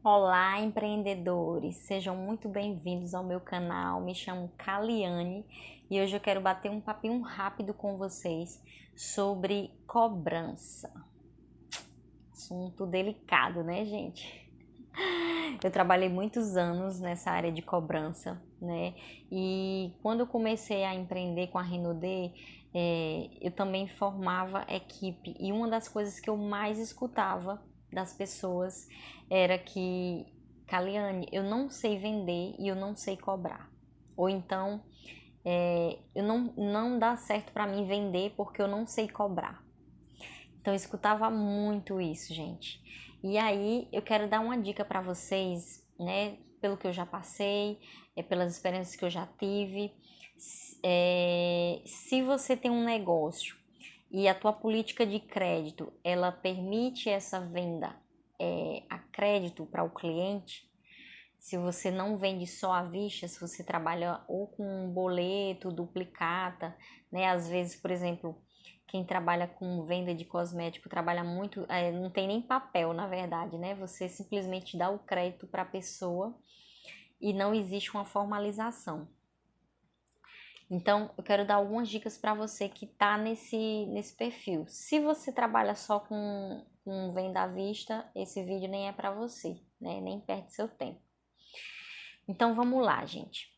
Olá, empreendedores! Sejam muito bem-vindos ao meu canal. Me chamo Kaliane e hoje eu quero bater um papinho rápido com vocês sobre cobrança. Assunto delicado, né, gente? Eu trabalhei muitos anos nessa área de cobrança, né? E quando eu comecei a empreender com a Rinode, eu também formava equipe. E uma das coisas que eu mais escutava das pessoas era que, Kaliane, eu não sei vender e eu não sei cobrar. Ou então, eu não dá certo para mim vender porque eu não sei cobrar. Então eu escutava muito isso, gente. E aí eu quero dar uma dica para vocês, né? Pelo que eu já passei, pelas experiências que eu já tive. Se você tem um negócio e a tua política de crédito ela permite essa venda a crédito para o cliente, se você não vende só à vista, se você trabalha ou com um boleto, duplicata, né? Às vezes, por exemplo, quem trabalha com venda de cosmético trabalha muito, não tem nem papel, na verdade, né? Você simplesmente dá o crédito para a pessoa e não existe uma formalização. Então, eu quero dar algumas dicas para você que está nesse perfil. Se você trabalha só com venda à vista, esse vídeo nem é para você, né? Nem perde seu tempo. Então vamos lá, gente.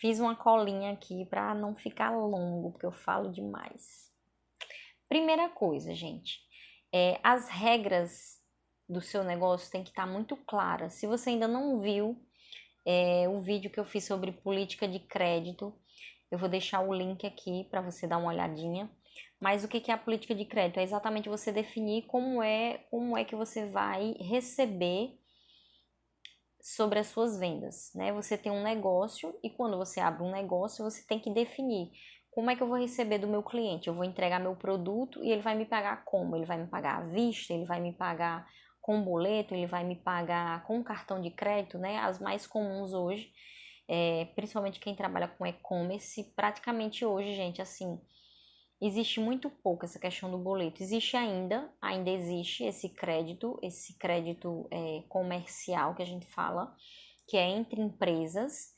Fiz uma colinha aqui para não ficar longo, porque eu falo demais. Primeira coisa, gente, as regras do seu negócio têm que estar muito claras. Se você ainda não viu o vídeo que eu fiz sobre política de crédito, eu vou deixar o link aqui para você dar uma olhadinha. Mas o que é a política de crédito? É exatamente você definir como é que você vai receber sobre as suas vendas, né? Você tem um negócio e quando você abre um negócio, você tem que definir como é que eu vou receber do meu cliente. Eu vou entregar meu produto e ele vai me pagar como? Ele vai me pagar à vista, ele vai me pagar com boleto, ele vai me pagar com cartão de crédito, né? As mais comuns hoje, principalmente quem trabalha com e-commerce, praticamente hoje, gente, assim, existe muito pouco essa questão do boleto. Existe ainda existe esse crédito comercial que a gente fala, que é entre empresas,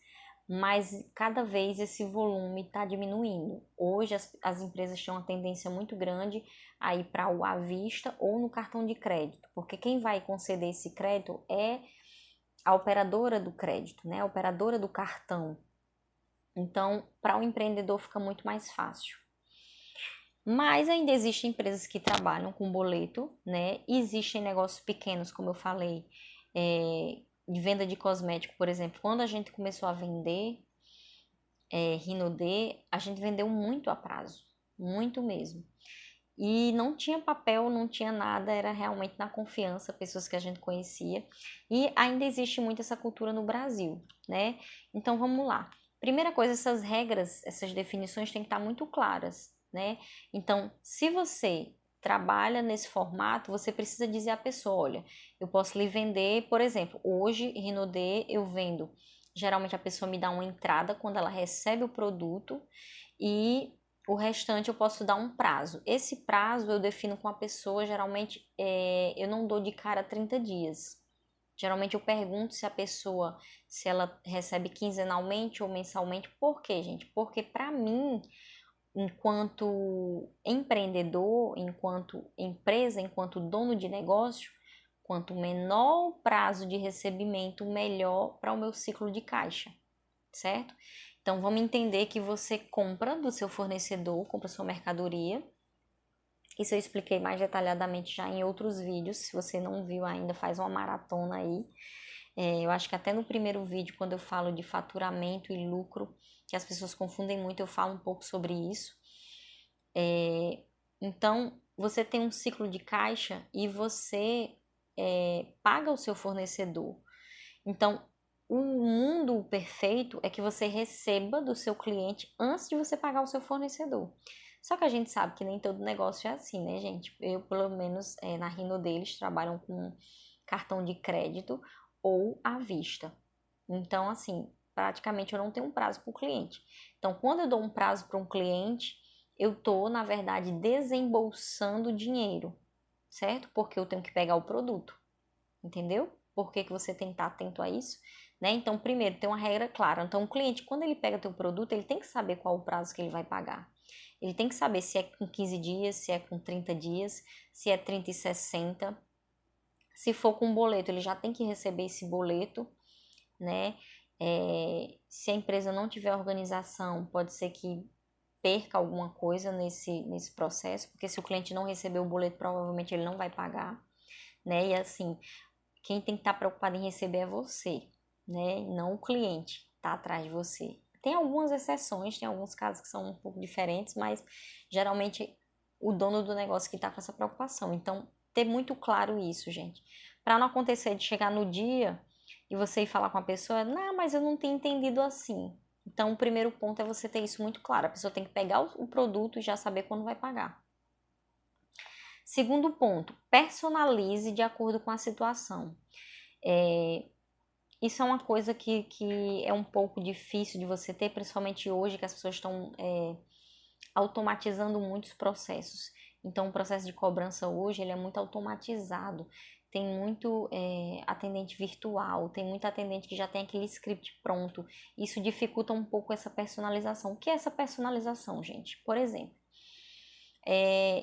mas cada vez esse volume está diminuindo. Hoje as empresas têm uma tendência muito grande a ir para o à vista ou no cartão de crédito, porque quem vai conceder esse crédito é a operadora do crédito, né? A operadora do cartão. Então, para o empreendedor fica muito mais fácil. Mas ainda existem empresas que trabalham com boleto, né? Existem negócios pequenos, como eu falei, de venda de cosmético, por exemplo. Quando a gente começou a vender Rinode, a gente vendeu muito a prazo, muito mesmo. E não tinha papel, não tinha nada, era realmente na confiança, pessoas que a gente conhecia. E ainda existe muito essa cultura no Brasil, né? Então vamos lá. Primeira coisa, essas regras, essas definições têm que estar muito claras, né? Então, se você trabalha nesse formato, você precisa dizer à pessoa, olha, eu posso lhe vender, por exemplo, hoje, Rinode, eu vendo. Geralmente a pessoa me dá uma entrada quando ela recebe o produto e o restante eu posso dar um prazo. Esse prazo eu defino com a pessoa, geralmente eu não dou de cara 30 dias. Geralmente eu pergunto se a pessoa, se ela recebe quinzenalmente ou mensalmente. Por quê, gente? Porque para mim, enquanto empreendedor, enquanto empresa, enquanto dono de negócio, quanto menor o prazo de recebimento, melhor para o meu ciclo de caixa, certo? Então vamos entender que você compra do seu fornecedor, compra sua mercadoria. Isso eu expliquei mais detalhadamente já em outros vídeos. Se você não viu ainda, faz uma maratona aí. Eu acho que até no primeiro vídeo, quando eu falo de faturamento e lucro, que as pessoas confundem muito, eu falo um pouco sobre isso. Então, você tem um ciclo de caixa e você paga o seu fornecedor. Então, o mundo perfeito é que você receba do seu cliente antes de você pagar o seu fornecedor. Só que a gente sabe que nem todo negócio é assim, né, gente? Eu, pelo menos, na Rino deles, trabalham com cartão de crédito ou à vista. Então, assim, praticamente eu não tenho um prazo para o cliente. Então, quando eu dou um prazo para um cliente, eu estou, na verdade, desembolsando dinheiro, certo? Porque eu tenho que pegar o produto, entendeu? Por que que você tem que estar atento a isso? Né? Então, primeiro, tem uma regra clara. Então, o cliente, quando ele pega teu produto, ele tem que saber qual o prazo que ele vai pagar. Ele tem que saber se é com 15 dias, se é com 30 dias, se é 30 e 60. Se for com boleto, ele já tem que receber esse boleto, né? Se a empresa não tiver organização, pode ser que perca alguma coisa nesse processo, porque se o cliente não receber o boleto, provavelmente ele não vai pagar, né? E assim, quem tem que estar preocupado em receber é você, né? Não o cliente tá atrás de você. Tem algumas exceções, tem alguns casos que são um pouco diferentes, mas geralmente o dono do negócio que tá com essa preocupação. Então, ter muito claro isso, gente. Para não acontecer de chegar no dia e você ir falar com a pessoa, não, mas eu não tinha entendido assim. Então, o primeiro ponto é você ter isso muito claro. A pessoa tem que pegar o produto e já saber quando vai pagar. Segundo ponto, personalize de acordo com a situação. Isso é uma coisa que é um pouco difícil de você ter, principalmente hoje que as pessoas estão automatizando muitos processos. Então, o processo de cobrança hoje ele é muito automatizado. Tem muito atendente virtual, tem muito atendente que já tem aquele script pronto. Isso dificulta um pouco essa personalização. O que é essa personalização, gente? Por exemplo,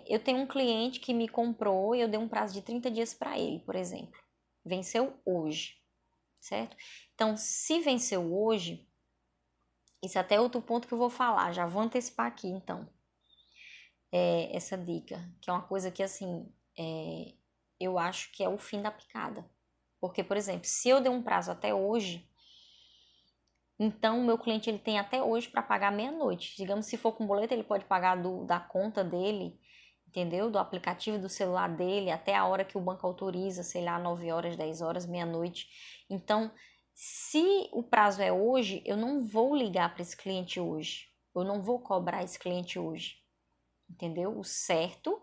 eu tenho um cliente que me comprou e eu dei um prazo de 30 dias para ele, por exemplo. Venceu hoje, certo? Então, se venceu hoje, isso até é outro ponto que eu vou falar, já vou antecipar aqui, então. Essa dica, que é uma coisa que, assim, eu acho que é o fim da picada. Porque, por exemplo, se eu dei um prazo até hoje, então o meu cliente ele tem até hoje para pagar meia-noite. Digamos, se for com boleto, ele pode pagar da conta dele, entendeu? Do aplicativo do celular dele, até a hora que o banco autoriza, sei lá, 9 horas, 10 horas, meia-noite. Então, se o prazo é hoje, eu não vou ligar para esse cliente hoje. Eu não vou cobrar esse cliente hoje. Entendeu? O certo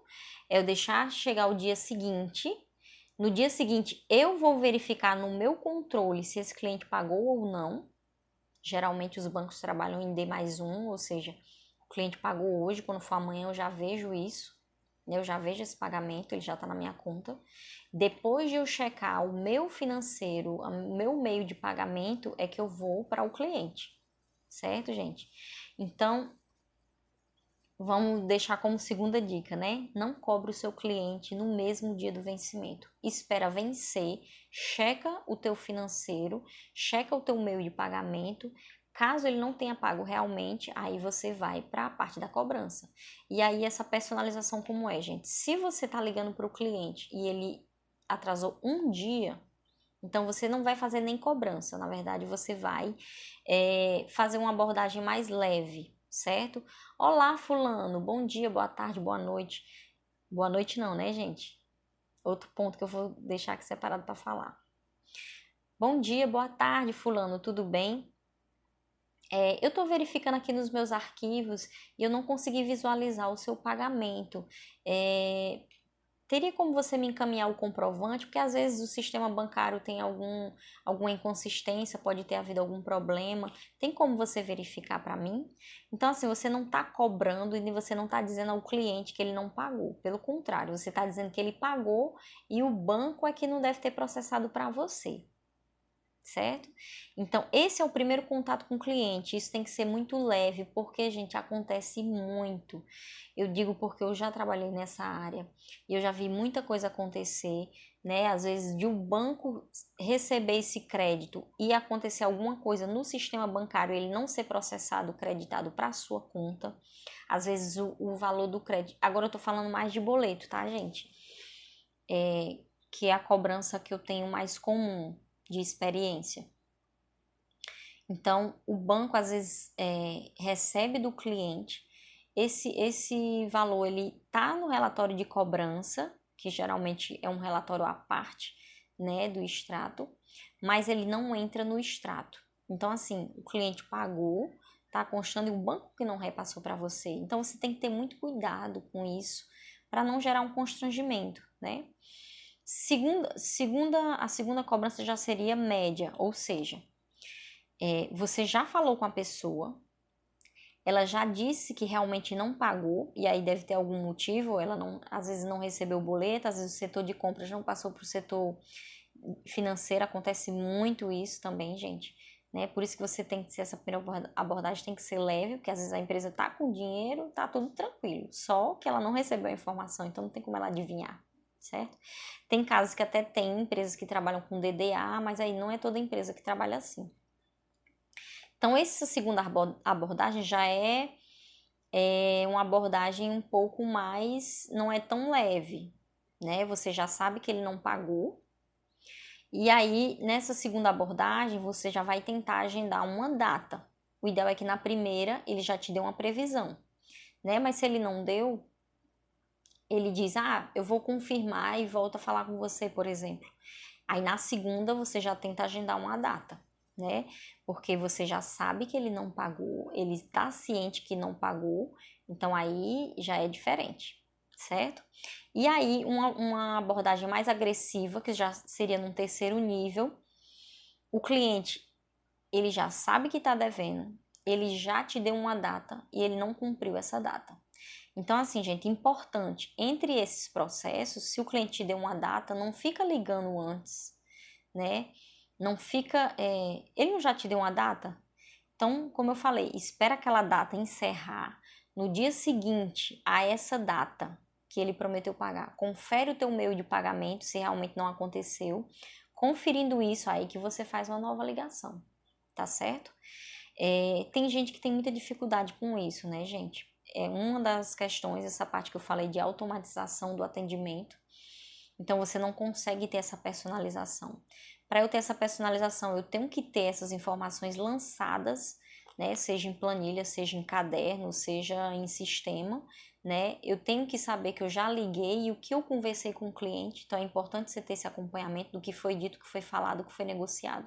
é eu deixar chegar o dia seguinte. No dia seguinte, eu vou verificar no meu controle se esse cliente pagou ou não. Geralmente os bancos trabalham em D+1, ou seja, o cliente pagou hoje, quando for amanhã eu já vejo isso. Eu já vejo esse pagamento, ele já está na minha conta. Depois de eu checar o meu financeiro, o meu meio de pagamento, é que eu vou para o cliente. Certo, gente? Então, vamos deixar como segunda dica, né? Não cobre o seu cliente no mesmo dia do vencimento. Espera vencer, checa o teu financeiro, checa o teu meio de pagamento. Caso ele não tenha pago realmente, aí você vai para a parte da cobrança. E aí essa personalização como é, gente? Se você tá ligando para o cliente e ele atrasou um dia, então você não vai fazer nem cobrança. Na verdade, você vai fazer uma abordagem mais leve, certo? Olá, fulano, bom dia, boa tarde, boa noite. Boa noite não, né, gente? Outro ponto que eu vou deixar aqui separado para falar. Bom dia, boa tarde, fulano, tudo bem? Eu estou verificando aqui nos meus arquivos e eu não consegui visualizar o seu pagamento. Teria como você me encaminhar o comprovante? Porque às vezes o sistema bancário tem alguma inconsistência, pode ter havido algum problema. Tem como você verificar para mim? Então, assim, você não está cobrando e você não está dizendo ao cliente que ele não pagou. Pelo contrário, você está dizendo que ele pagou e o banco é que não deve ter processado para você. Certo? Então, esse é o primeiro contato com o cliente. Isso tem que ser muito leve, porque, gente, acontece muito. Eu digo porque eu já trabalhei nessa área e eu já vi muita coisa acontecer, né? Às vezes, de um banco receber esse crédito e acontecer alguma coisa no sistema bancário, ele não ser processado, creditado para a sua conta. Às vezes, o valor do crédito. Agora, eu tô falando mais de boleto, tá, gente? Que é a cobrança que eu tenho mais comum de experiência. Então, o banco às vezes recebe do cliente esse valor, ele tá no relatório de cobrança, que geralmente é um relatório à parte, né, do extrato, mas ele não entra no extrato. Então, assim, o cliente pagou, tá constando e o banco que não repassou para você. Então, você tem que ter muito cuidado com isso para não gerar um constrangimento, né? A segunda cobrança já seria média, ou seja, você já falou com a pessoa, ela já disse que realmente não pagou, e aí deve ter algum motivo, ela não, às vezes não recebeu o boleto, às vezes o setor de compras não passou para o setor financeira acontece muito isso também, gente. Né? Por isso que você tem que ser, essa primeira abordagem tem que ser leve, porque às vezes a empresa tá com dinheiro, tá tudo tranquilo, só que ela não recebeu a informação, então não tem como ela adivinhar, certo? Tem casos que até tem empresas que trabalham com DDA, mas aí não é toda empresa que trabalha assim. Então, essa segunda abordagem já é uma abordagem um pouco mais, não é tão leve, né? Você já sabe que ele não pagou, e aí, nessa segunda abordagem, você já vai tentar agendar uma data. O ideal é que na primeira ele já te dê uma previsão, né? Mas se ele não deu, ele diz: "Ah, eu vou confirmar e volto a falar com você", por exemplo. Aí na segunda você já tenta agendar uma data, né? Porque você já sabe que ele não pagou, ele está ciente que não pagou, então aí já é diferente, certo? E aí uma abordagem mais agressiva, que já seria num terceiro nível, o cliente, ele já sabe que está devendo, ele já te deu uma data e ele não cumpriu essa data. Então, assim, gente, importante, entre esses processos, se o cliente te deu uma data, não fica ligando antes, né? Não fica. Ele não já te deu uma data? Então, como eu falei, espera aquela data encerrar. No dia seguinte a essa data que ele prometeu pagar, confere o teu meio de pagamento se realmente não aconteceu. Conferindo isso aí que você faz uma nova ligação, tá certo? Tem gente que tem muita dificuldade com isso, né, gente? É uma das questões, essa parte que eu falei de automatização do atendimento. Então você não consegue ter essa personalização. Para eu ter essa personalização, eu tenho que ter essas informações lançadas, né? Seja em planilha, seja em caderno, seja em sistema, né? Eu tenho que saber que eu já liguei e o que eu conversei com o cliente. Então é importante você ter esse acompanhamento do que foi dito, o que foi falado, o que foi negociado.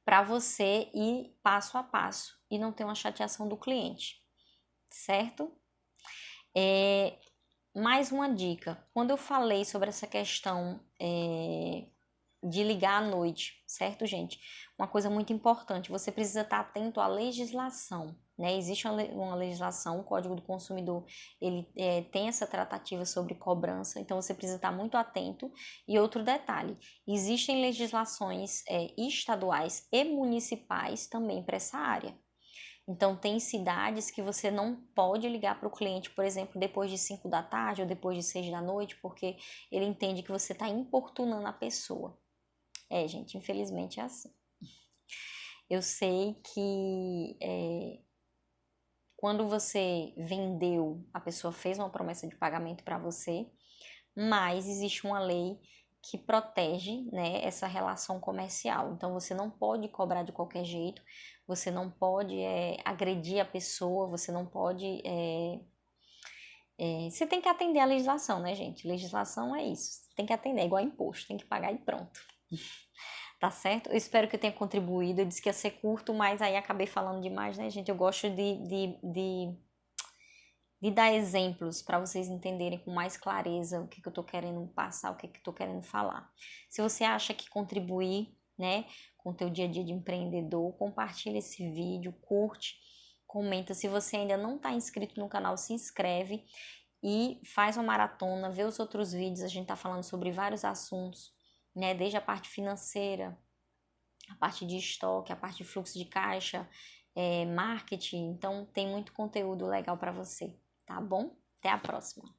Para você ir passo a passo e não ter uma chateação do cliente, certo? Mais uma dica, quando eu falei sobre essa questão de ligar à noite, certo, gente? Uma coisa muito importante, você precisa estar atento à legislação, né? Existe uma legislação, o Código do Consumidor, ele tem essa tratativa sobre cobrança, então você precisa estar muito atento. E outro detalhe, existem legislações estaduais e municipais também para essa área. Então, tem cidades que você não pode ligar para o cliente, por exemplo, depois de 5 da tarde ou depois de 6 da noite, porque ele entende que você está importunando a pessoa. Gente, infelizmente é assim. Eu sei que quando você vendeu, a pessoa fez uma promessa de pagamento para você, mas existe uma lei que protege, né, essa relação comercial. Então você não pode cobrar de qualquer jeito, você não pode agredir a pessoa, você não pode. Você tem que atender a legislação, né, gente? Legislação é isso. Tem que atender, é igual imposto, tem que pagar e pronto. Tá certo? Eu espero que eu tenha contribuído. Eu disse que ia ser curto, mas aí acabei falando demais, né, gente? Eu gosto de dar exemplos para vocês entenderem com mais clareza o que eu tô querendo passar, o que eu tô querendo falar. Se você acha que contribuir, né, com o teu dia a dia de empreendedor, compartilha esse vídeo, curte, comenta. Se você ainda não está inscrito no canal, se inscreve e faz uma maratona, vê os outros vídeos. A gente tá falando sobre vários assuntos, né, desde a parte financeira, a parte de estoque, a parte de fluxo de caixa, marketing. Então tem muito conteúdo legal para você, tá bom? Até a próxima!